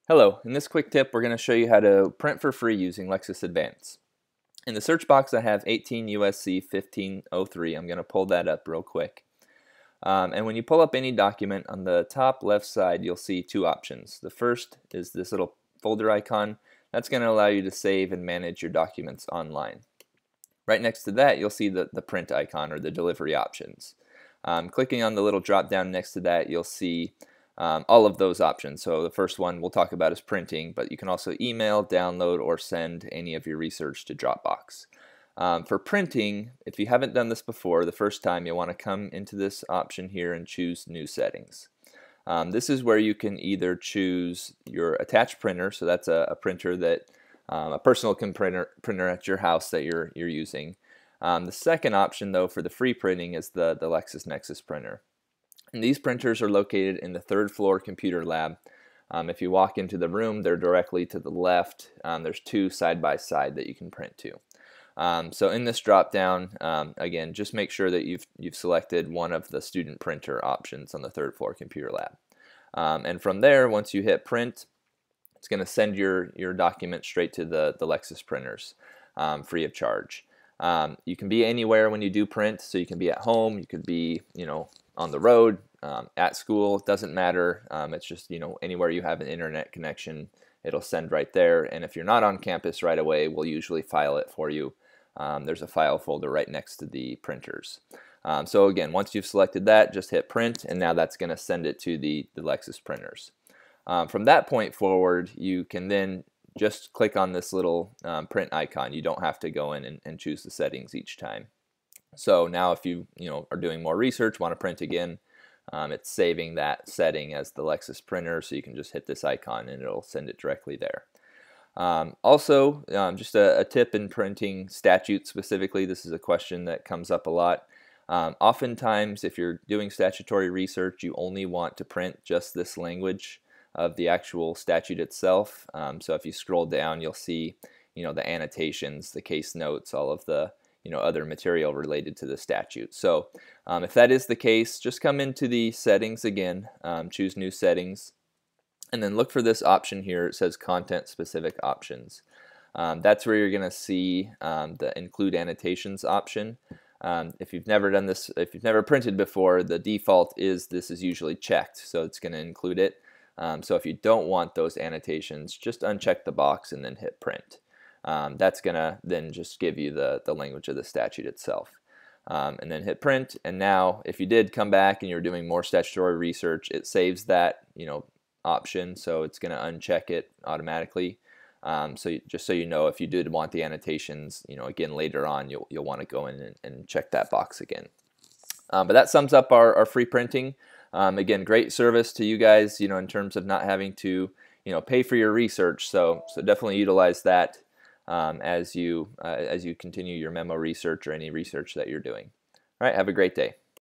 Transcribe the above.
Hello, in this quick tip we're going to show you how to print for free using Lexis Advance. In the search box I have 18 USC 1503. I'm going to pull that up real quick. And when you pull up any document, on the top left side you'll see two options. The first is this little folder icon. That's going to allow you to save and manage your documents online. Right next to that you'll see the print icon, or the delivery options. Clicking on the little drop down next to that you'll see all of those options. So the first one we'll talk about is printing, but you can also email, download, or send any of your research to Dropbox. For printing, if you haven't done this before, the first time you'll want to come into this option here and choose New Settings. This is where you can either choose your attached printer, so that's a printer that a personal printer at your house that you're using. The second option, though, for the free printing is the LexisNexis printer. And these printers are located in the third floor computer lab. If you walk into the room, they're directly to the left. There's two side by side that you can print to. So in this drop down, again, just make sure that you've selected one of the student printer options on the third floor computer lab. And from there, once you hit print, it's going to send your document straight to the Lexis printers, free of charge. You can be anywhere when you do print, so you can be at home, you could be, on the road, at school. It doesn't matter. It's just, anywhere you have an internet connection, it'll send right there. And if you're not on campus right away, we'll usually file it for you. There's a file folder right next to the printers. So again, once you've selected that, just hit print, and now that's going to send it to the Lexis printers. From that point forward, you can then just click on this little print icon. You don't have to go in and choose the settings each time. So now if you are doing more research, want to print again, it's saving that setting as the Lexis printer, so you can just hit this icon and it'll send it directly there. Also, just a tip in printing statutes specifically. This is a question that comes up a lot. Oftentimes, if you're doing statutory research, you only want to print just this language of the actual statute itself. So if you scroll down, you'll see the annotations, the case notes, all of the other material related to the statute. So if that is the case, just come into the settings again, choose New Settings, and then look for this option here. It says Content Specific Options. That's where you're going to see the Include Annotations option. If you've never done this, if you've never printed before, the default is this is usually checked, so it's going to include it. So if you don't want those annotations, just uncheck the box and then hit print. That's going to then just give you the language of the statute itself. And then hit print, and now if you did come back and you're doing more statutory research, it saves that option, so it's going to uncheck it automatically. Just so you know, if you did want the annotations, again later on, you'll want to go in and check that box again. But that sums up our free printing. Again, great service to you guys, in terms of not having to pay for your research. So definitely utilize that as you continue your memo research or any research that you're doing. All right, have a great day.